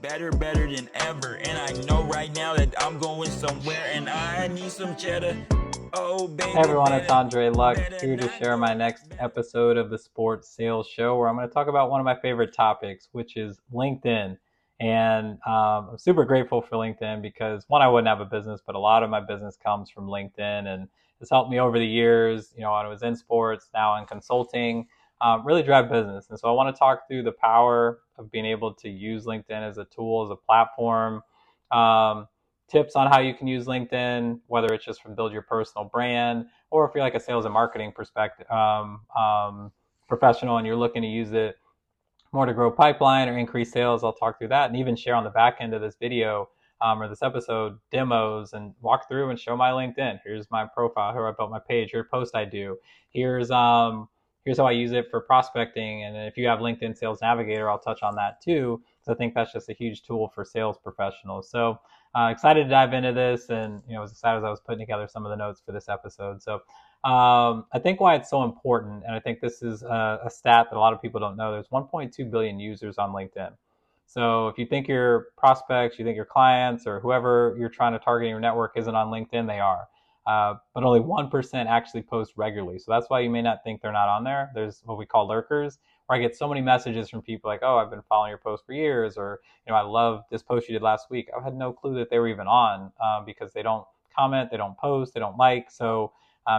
better than ever. And I know right now that I'm going somewhere and I need some cheddar. Oh, baby, Hey everyone, it's Andre Luck here to not share my next episode of the Sports Sales Show, where I'm going to talk about one of my favorite topics, which is LinkedIn. And I'm super grateful for LinkedIn because, one, I wouldn't have a business, but a lot of my business comes from LinkedIn, and it's helped me over the years. When I was in sports, now in consulting, really drive business. And so I want to talk through the power of being able to use LinkedIn as a tool, as a platform. Um, Tips on how you can use LinkedIn, whether it's just from build your personal brand, or if you're like a sales and marketing perspective professional and you're looking to use it more to grow pipeline or increase sales. I'll talk through that and even share on the back end of this video or this episode demos and walk through and show my LinkedIn. Here's my profile. Here I built my page. Here's a post I do. Here's how I use it for prospecting. And if you have LinkedIn Sales Navigator, I'll touch on that too, because I think that's just a huge tool for sales professionals. So excited to dive into this, and was excited as I was putting together some of the notes for this episode. So I think why it's so important, and I think this is a stat that a lot of people don't know, there's 1.2 billion users on LinkedIn. So if you think your prospects, you think your clients, or whoever you're trying to target in your network isn't on LinkedIn, they are. But only 1% actually post regularly. So that's why you may not think they're not on there. There's what we call lurkers, where I get so many messages from people like, oh, I've been following your post for years, or, I love this post you did last week. I had no clue that they were even on because they don't comment, they don't post, they don't like. So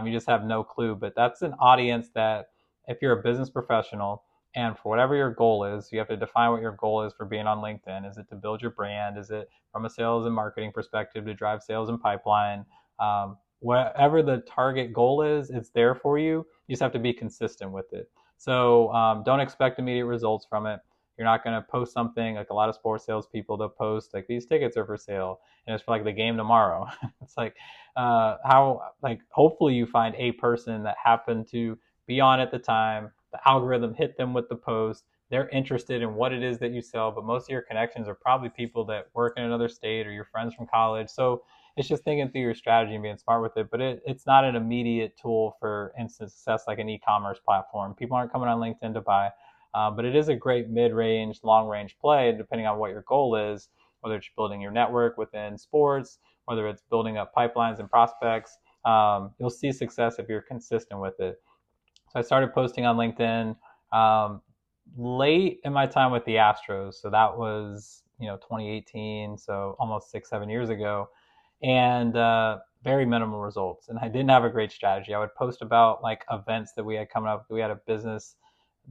you just have no clue. But that's an audience that if you're a business professional and for whatever your goal is, you have to define what your goal is for being on LinkedIn. Is it to build your brand? Is it from a sales and marketing perspective to drive sales and pipeline? Whatever the target goal is, it's there for you. You just have to be consistent with it. So don't expect immediate results from it. You're not going to post something like a lot of sports sales people, they'll post like these tickets are for sale and it's for like the game tomorrow. It's like hopefully you find a person that happened to be on at the time, the algorithm hit them with the post, they're interested in what it is that you sell, but most of your connections are probably people that work in another state or your friends from college. So it's just thinking through your strategy and being smart with it. But it's not an immediate tool for instant success like an e-commerce platform. People aren't coming on LinkedIn to buy. But it is a great mid-range, long-range play, depending on what your goal is, whether it's building your network within sports, whether it's building up pipelines and prospects. You'll see success if you're consistent with it. So I started posting on LinkedIn late in my time with the Astros. So that was 2018, so almost 6-7 years ago, and very minimal results. And I didn't have a great strategy. I would post about like events that we had coming up. We had a business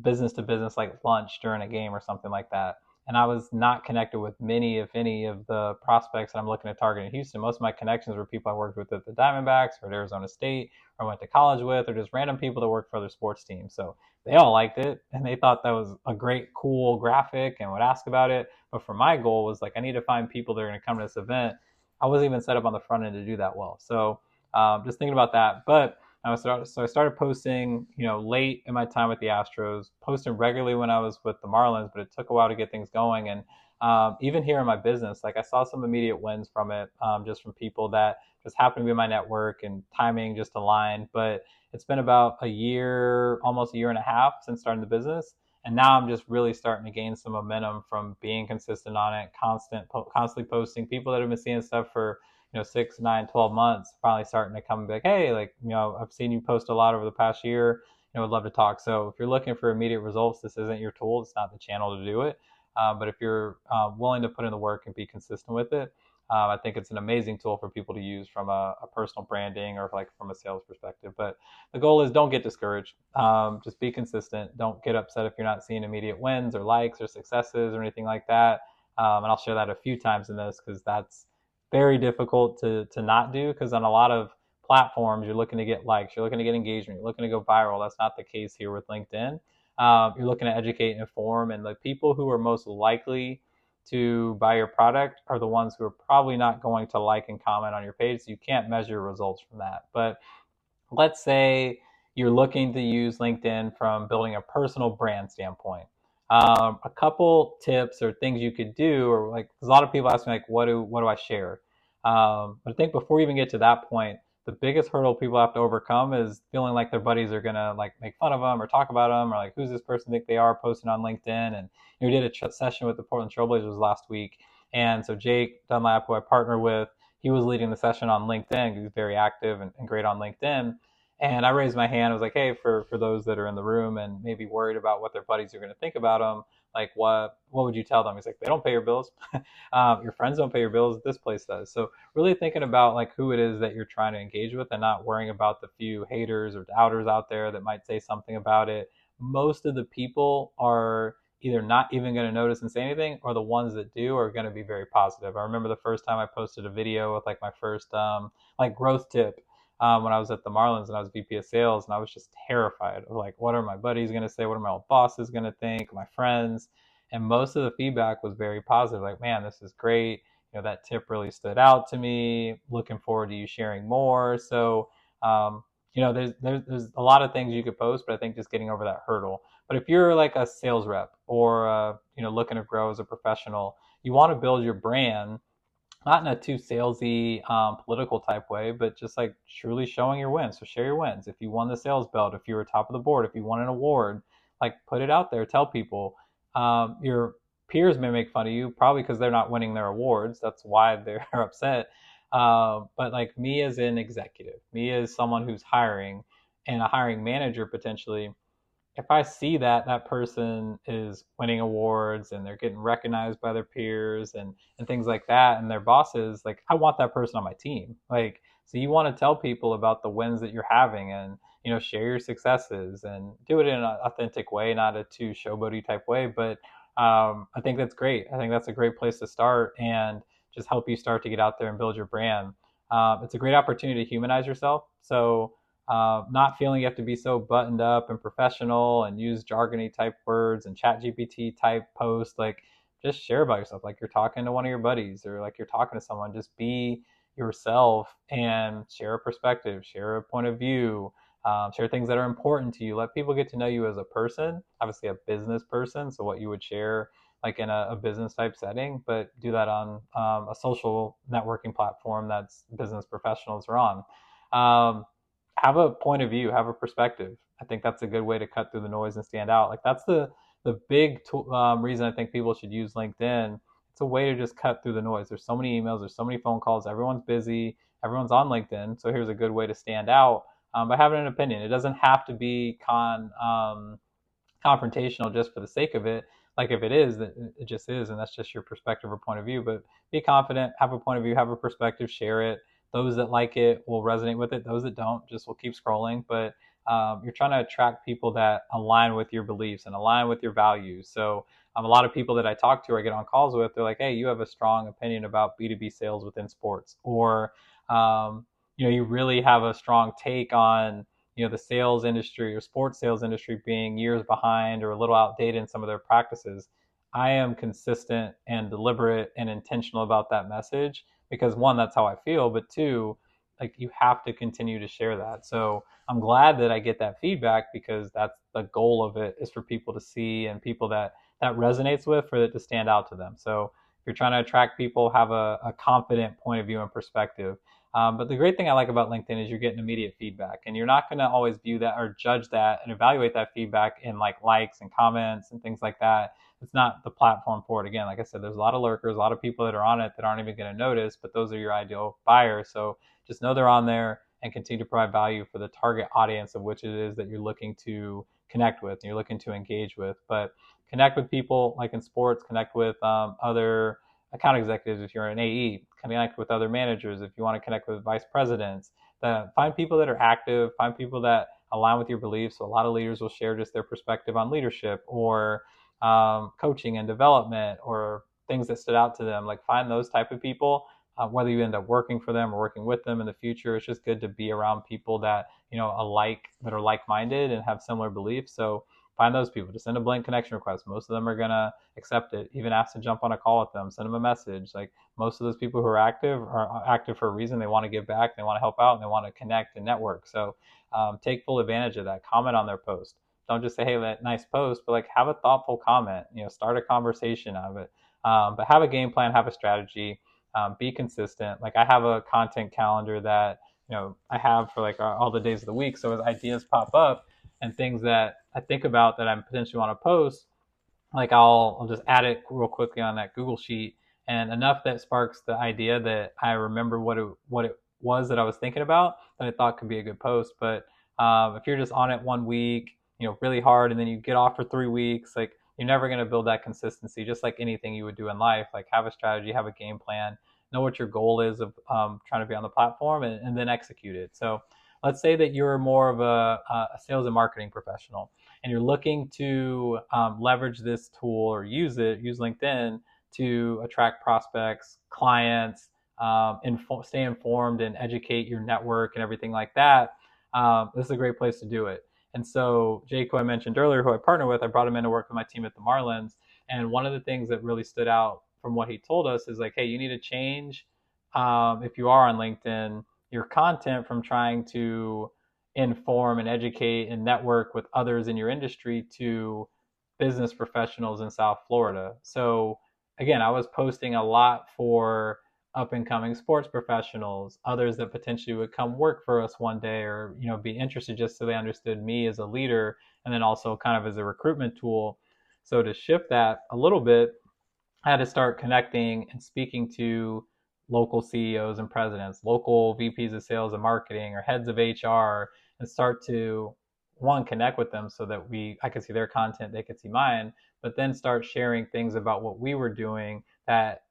to business like lunch during a game or something like that. And I was not connected with many, if any, of the prospects that I'm looking to target in Houston. Most of my connections were people I worked with at the Diamondbacks or at Arizona State or went to college with, or just random people that worked for other sports teams. So they all liked it and they thought that was a great, cool graphic and would ask about it. But for my goal was like, I need to find people that are going to come to this event. I wasn't even set up on the front end to do that well. So just thinking about that. But so I started posting, late in my time with the Astros, posting regularly when I was with the Marlins, but it took a while to get things going. And even here in my business, like I saw some immediate wins from it, just from people that just happened to be in my network and timing just aligned. But it's been about a year, almost a year and a half since starting the business. And now I'm just really starting to gain some momentum from being consistent on it, constantly posting. People that have been seeing stuff for 6, 9, 12 months, finally starting to come and be like, hey, I've seen you post a lot over the past year. Would love to talk. So if you're looking for immediate results, this isn't your tool. It's not the channel to do it. But if you're willing to put in the work and be consistent with it, I think it's an amazing tool for people to use from a personal branding or like from a sales perspective. But the goal is don't get discouraged. Just be consistent. Don't get upset if you're not seeing immediate wins or likes or successes or anything like that. And I'll share that a few times in this because that's very difficult to not do, because on a lot of platforms, you're looking to get likes, you're looking to get engagement, you're looking to go viral. That's not the case here with LinkedIn. You're looking to educate and inform, and the people who are most likely to buy your product are the ones who are probably not going to like and comment on your page. So you can't measure results from that. But let's say you're looking to use LinkedIn from building a personal brand standpoint. A couple tips or things you could do, or like, 'cause a lot of people ask me like, what do I share? But I think before you even get to that point, the biggest hurdle people have to overcome is feeling like their buddies are gonna like make fun of them or talk about them, or like, who's this person think they are posting on LinkedIn. And we did a session with the Portland Trailblazers last week, and so Jake Dunlap, who I partner with, he was leading the session on LinkedIn. He's very active and great on LinkedIn. And I raised my hand. I was like, hey, for those that are in the room and maybe worried about what their buddies are going to think about them, like, what would you tell them? He's like, they don't pay your bills. Your friends don't pay your bills. This place does. So really thinking about like who it is that you're trying to engage with, and not worrying about the few haters or doubters out there that might say something about it. Most of the people are either not even going to notice and say anything, or the ones that do are going to be very positive. I remember the first time I posted a video with like my first like growth tip, when I was at the Marlins and I was VP of sales, and I was just terrified of like, what are my buddies going to say? What are my old bosses going to think? My friends? And most of the feedback was very positive. Like, man, this is great. That tip really stood out to me. Looking forward to you sharing more. So, there's a lot of things you could post, but I think just getting over that hurdle. But if you're like a sales rep, or looking to grow as a professional, you want to build your brand not in a too salesy, political type way, but just like truly showing your wins. So share your wins. If you won the sales belt, if you were top of the board, if you won an award, like put it out there. Tell people. Your peers may make fun of you, probably because they're not winning their awards. That's why they're upset. But like me as an executive, me as someone who's hiring, and a hiring manager potentially, if I see that that person is winning awards and they're getting recognized by their peers and things like that, and their bosses, like, I want that person on my team. Like, so you want to tell people about the wins that you're having, and share your successes and do it in an authentic way, not a too showboaty type way. But I think that's great. I think that's a great place to start, and just help you start to get out there and build your brand. It's a great opportunity to humanize yourself. So not feeling you have to be so buttoned up and professional and use jargony type words and chat GPT type posts. Like, just share about yourself. Like you're talking to one of your buddies, or like you're talking to someone. Just be yourself and share a perspective, share a point of view, share things that are important to you. Let people get to know you as a person, obviously a business person. So what you would share like in a business type setting, but do that on a social networking platform that's business professionals are on. Have a point of view, have a perspective. I think that's a good way to cut through the noise and stand out. Like that's the big reason I think people should use LinkedIn. It's a way to just cut through the noise. There's so many emails, there's so many phone calls, everyone's busy, everyone's on LinkedIn. So here's a good way to stand out by having an opinion. It doesn't have to be confrontational just for the sake of it. Like if it is, that it just is, and that's just your perspective or point of view. But be confident, have a point of view, have a perspective, share it. Those that like it will resonate with it. Those that don't, just will keep scrolling. But you're trying to attract people that align with your beliefs and align with your values. So a lot of people that I talk to or I get on calls with, they're like, hey, you have a strong opinion about B2B sales within sports, or you really have a strong take on the sales industry or sports sales industry being years behind or a little outdated in some of their practices. I am consistent and deliberate and intentional about that message, because one, that's how I feel, but two, like you have to continue to share that. So I'm glad that I get that feedback, because that's the goal of it, is for people to see, and people that resonates with, for it to stand out to them. So if you're trying to attract people, have a confident point of view and perspective. But the great thing I like about LinkedIn is you're getting immediate feedback, and you're not going to always view that or judge that and evaluate that feedback in like likes and comments and things like that. It's not the platform for it. Again, like I said, there's a lot of lurkers, a lot of people that are on it that aren't even going to notice, but those are your ideal buyers. So just know they're on there, and continue to provide value for the target audience of which it is that you're looking to connect with and you're looking to engage with. But connect with people like in sports, connect with other account executives if you're an AE, connect with other managers if you want to connect with vice presidents. Find people that are active, find people that align with your beliefs. So a lot of leaders will share just their perspective on leadership, or coaching and development, or things that stood out to them. Like find those type of people. Whether you end up working for them or working with them in the future, it's just good to be around people that that are like-minded and have similar beliefs. So find those people. Just send a blank connection request. Most of them are gonna accept it. Even ask to jump on a call with them. Send them a message. Like most of those people who are active for a reason. They want to give back. They want to help out, and they want to connect and network. So take full advantage of that. Comment on their post. Don't just say, hey, that nice post, but like have a thoughtful comment. Start a conversation out of it. But have a game plan. Have a strategy. Be consistent. Like I have a content calendar that I have for like all the days of the week. So as ideas pop up and things that I think about that I potentially want to post, like I'll just add it real quickly on that Google sheet, and enough that sparks the idea that I remember what it was that I was thinking about that I thought could be a good post. But if you're just on it one week, really hard, and then you get off for 3 weeks, like you're never going to build that consistency. Just like anything you would do in life, like have a strategy, have a game plan, know what your goal is of trying to be on the platform, and then execute it. So let's say that you're more of a sales and marketing professional, and you're looking to leverage this tool or use LinkedIn to attract prospects, clients, stay informed and educate your network and everything like that. This is a great place to do it. And so Jake, who I mentioned earlier, who I partner with, I brought him in to work with my team at the Marlins. And one of the things that really stood out from what he told us is like, hey, you need to change, if you are on LinkedIn, your content from trying to inform and educate and network with others in your industry to business professionals in South Florida. So again, I was posting a lot for up and coming sports professionals, others that potentially would come work for us one day, or be interested, just so they understood me as a leader, and then also kind of as a recruitment tool. So to shift that a little bit, I had to start connecting and speaking to local CEOs and presidents, local VPs of sales and marketing, or heads of HR, and start to one, connect with them so that I could see their content, they could see mine, but then start sharing things about what we were doing that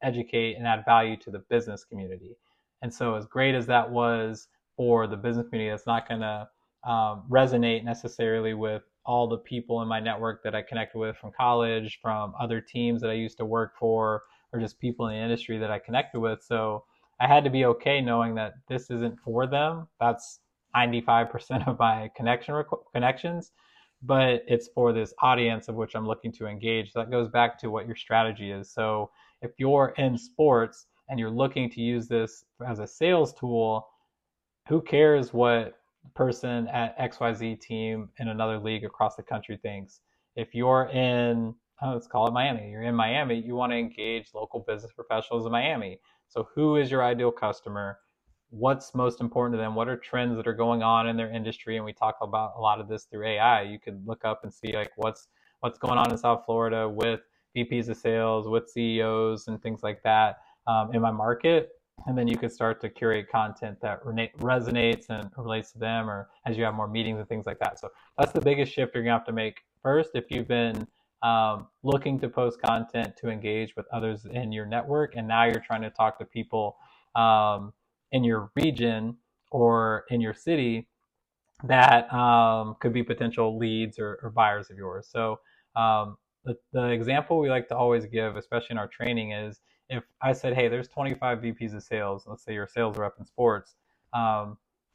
educate and add value to the business community. And so as great as that was for the business community, it's not going to resonate necessarily with all the people in my network that I connected with from college, from other teams that I used to work for, or just people in the industry that I connected with. So I had to be okay knowing that this isn't for them. That's 95% of my connections, but it's for this audience of which I'm looking to engage. So that goes back to what your strategy is. So if you're in sports and you're looking to use this as a sales tool, who cares what person at XYZ team in another league across the country thinks? If you're in, let's call it Miami, you're in Miami, you want to engage local business professionals in Miami. So who is your ideal customer? What's most important to them? What are trends that are going on in their industry? And we talk about a lot of this through AI. You could look up and see like what's going on in South Florida with VPs of sales, with CEOs and things like that in my market. And then you could start to curate content that resonates and relates to them, or as you have more meetings and things like that. So that's the biggest shift you're gonna have to make first if you've been looking to post content to engage with others in your network, and now you're trying to talk to people in your region or in your city that could be potential leads or buyers of yours. So the example we like to always give, especially in our training, is if I said, hey, there's 25 VPs of sales, let's say you're a sales rep in sports,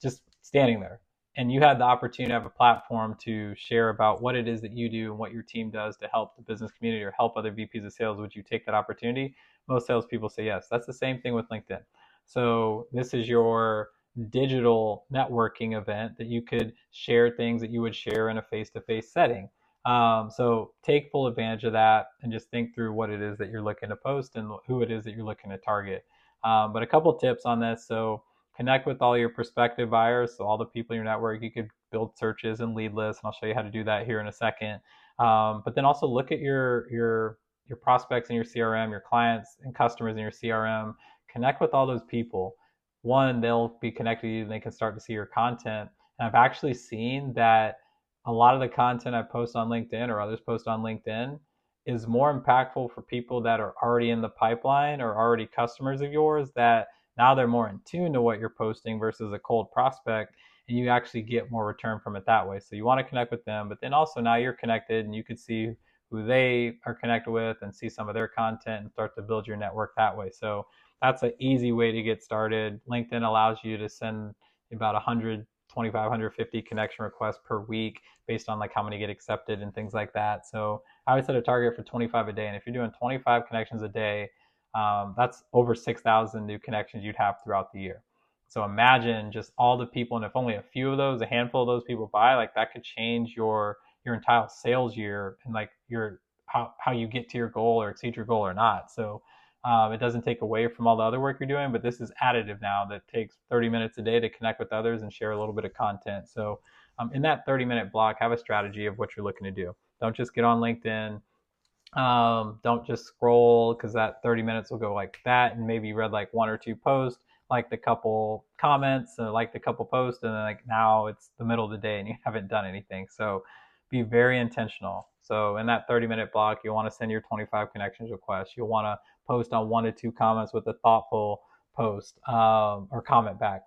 just standing there, and you had the opportunity to have a platform to share about what it is that you do and what your team does to help the business community or help other VPs of sales, would you take that opportunity? Most salespeople say yes. That's the same thing with LinkedIn. So this is your digital networking event that you could share things that you would share in a face-to-face setting. So take full advantage of that and just think through what it is that you're looking to post and who it is that you're looking to target. But a couple tips on this. So connect with all your prospective buyers. So all the people in your network, you could build searches and lead lists, and I'll show you how to do that here in a second. But then also look at your prospects in your CRM, your clients and customers in your CRM. Connect with all those people. One, they'll be connected to you and they can start to see your content. And I've actually seen that a lot of the content I post on LinkedIn or others post on LinkedIn is more impactful for people that are already in the pipeline or already customers of yours, that now they're more in tune to what you're posting versus a cold prospect, and you actually get more return from it that way. So you want to connect with them, but then also now you're connected and you could see who they are connected with and see some of their content and start to build your network that way. So that's an easy way to get started. LinkedIn allows you to send about 125, 150 connection requests per week based on like how many get accepted and things like that. So I would set a target for 25 a day. And if you're doing 25 connections a day, that's over 6,000 new connections you'd have throughout the year. So imagine just all the people, and if only a few of those, a handful of those people buy, like that could change your entire sales year and like how you get to your goal or exceed your goal or not. So It doesn't take away from all the other work you're doing, but this is additive now that takes 30 minutes a day to connect with others and share a little bit of content. So in that 30-minute block, have a strategy of what you're looking to do. Don't just get on LinkedIn. Don't just scroll, because that 30 minutes will go like that, and maybe you read like one or two posts, liked a couple comments, liked a couple posts, and then like now it's the middle of the day and you haven't done anything. So be very intentional. So in that 30-minute block, you'll want to send your 25 connections requests. You'll want to post on 1 to 2 comments with a thoughtful post or comment back.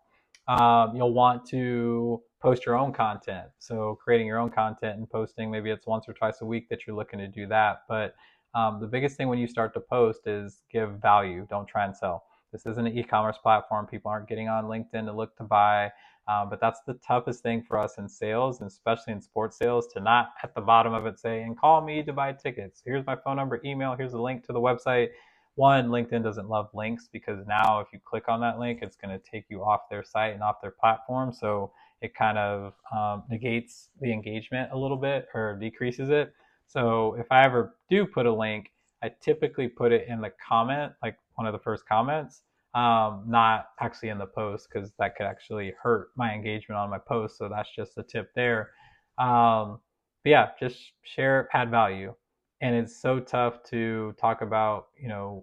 You'll want to post your own content. So creating your own content and posting, maybe it's once or twice a week that you're looking to do that. But the biggest thing when you start to post is give value. Don't try and sell. This isn't an e-commerce platform. People aren't getting on LinkedIn to look to buy. But that's the toughest thing for us in sales, and especially in sports sales, to not at the bottom of it say, and call me to buy tickets. Here's my phone number, email, here's a link to the website. One, LinkedIn doesn't love links, because now if you click on that link, it's going to take you off their site and off their platform. So it kind of negates the engagement a little bit, or decreases it. So if I ever do put a link, I typically put it in the comment, like one of the first comments, not actually in the post, because that could actually hurt my engagement on my post. So that's just a tip there. But yeah, just share, add value. And it's so tough to talk about,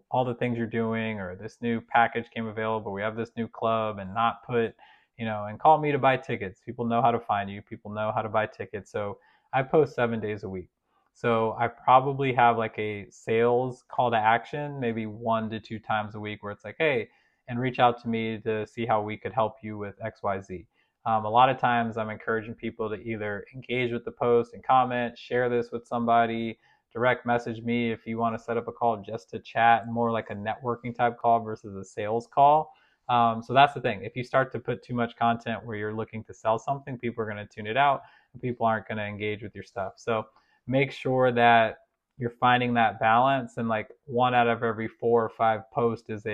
all the things you're doing, or this new package came available, we have this new club, and not put, and call me to buy tickets. People know how to find you. People know how to buy tickets. So I post 7 days a week. So I probably have like a sales call to action, maybe 1 to 2 times a week, where it's like, hey, and reach out to me to see how we could help you with XYZ. A lot of times I'm encouraging people to either engage with the post and comment, share this with somebody, direct message me if you want to set up a call just to chat, more like a networking type call versus a sales call. So that's the thing. If you start to put too much content where you're looking to sell something, people are going to tune it out, and people aren't going to engage with your stuff. So make sure that you're finding that balance, and like 1 out of every 4 or 5 posts is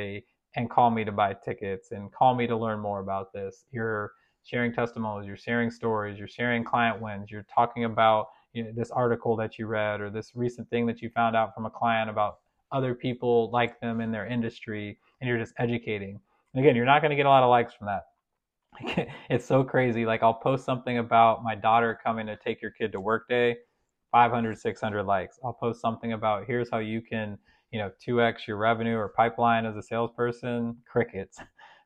and call me to buy tickets, and call me to learn more about this. You're sharing testimonials, you're sharing stories, you're sharing client wins, you're talking about this article that you read, or this recent thing that you found out from a client about other people like them in their industry, and you're just educating. And again, you're not going to get a lot of likes from that. It's so crazy. Like, I'll post something about my daughter coming to take your kid to work day, 500, 600 likes. I'll post something about here's how you can, 2x your revenue or pipeline as a salesperson, crickets.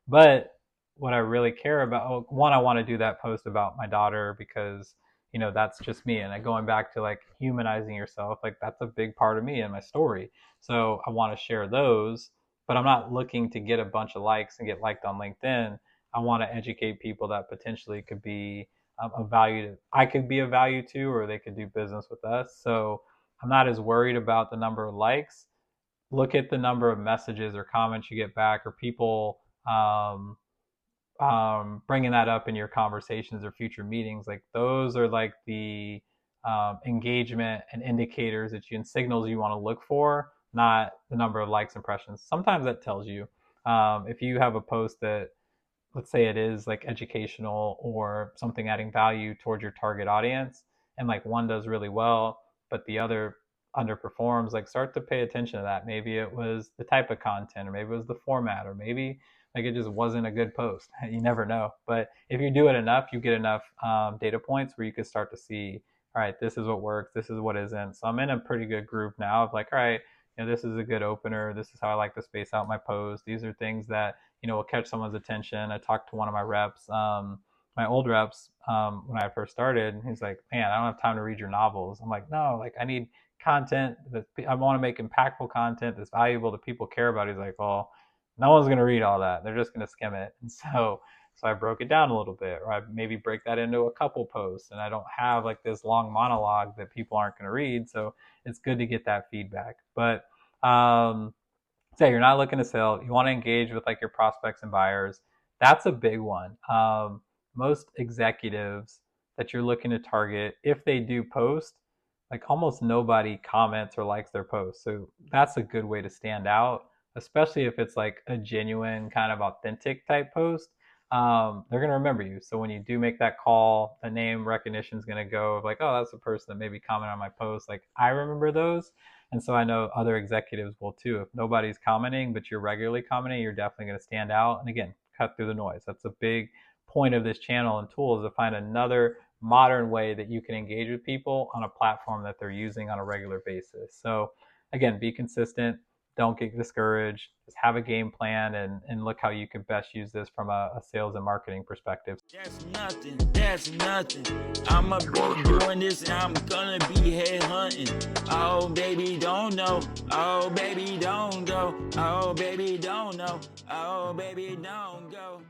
But what I really care about, one, I want to do that post about my daughter, because that's just me. And going back to like humanizing yourself, like that's a big part of me and my story. So I want to share those, but I'm not looking to get a bunch of likes and get liked on LinkedIn. I want to educate people that potentially could be of value to, I could be of value to, or they could do business with us. So I'm not as worried about the number of likes. Look at the number of messages or comments you get back, or people bringing that up in your conversations or future meetings. Like, those are like the engagement and indicators that and signals you want to look for, not the number of likes, impressions. Sometimes that tells you if you have a post that, let's say it is like educational or something adding value towards your target audience, and like one does really well but the other underperforms, like start to pay attention to that. Maybe it was the type of content, or maybe it was the format, or maybe like it just wasn't a good post. You never know. But if you do it enough, you get enough data points where you can start to see, all right, this is what works, this is what isn't. So I'm in a pretty good group now of like, all right, this is a good opener, this is how I like to space out my posts, these are things that will catch someone's attention. I talked to one of my reps, my old reps, when I first started, and he's like, man, I don't have time to read your novels. I'm like, no, like I need content that I want to make impactful content that's valuable that people care about. He's like, well, no one's going to read all that. They're just going to skim it. And so I broke it down a little bit, or I maybe break that into a couple posts, and I don't have like this long monologue that people aren't going to read. So it's good to get that feedback. But say you're not looking to sell, you want to engage with like your prospects and buyers. That's a big one. Most executives that you're looking to target, if they do post, like almost nobody comments or likes their post. So that's a good way to stand out, especially if it's like a genuine kind of authentic type post. They're going to remember you. So when you do make that call, the name recognition is going to go of like, oh, that's the person that maybe commented on my post. Like, I remember those. And so I know other executives will too. If nobody's commenting, but you're regularly commenting, you're definitely going to stand out. And again, cut through the noise. That's a big point of this channel and tool, is to find another modern way that you can engage with people on a platform that they're using on a regular basis. So again, be consistent. Don't get discouraged. Just have a game plan and look how you could best use this from a sales and marketing perspective. That's nothing, that's nothing. I'ma be doing this and I'm gonna be head hunting. Oh, baby, don't know. Oh, baby, don't go. Oh, baby, don't know. Oh, baby, don't go.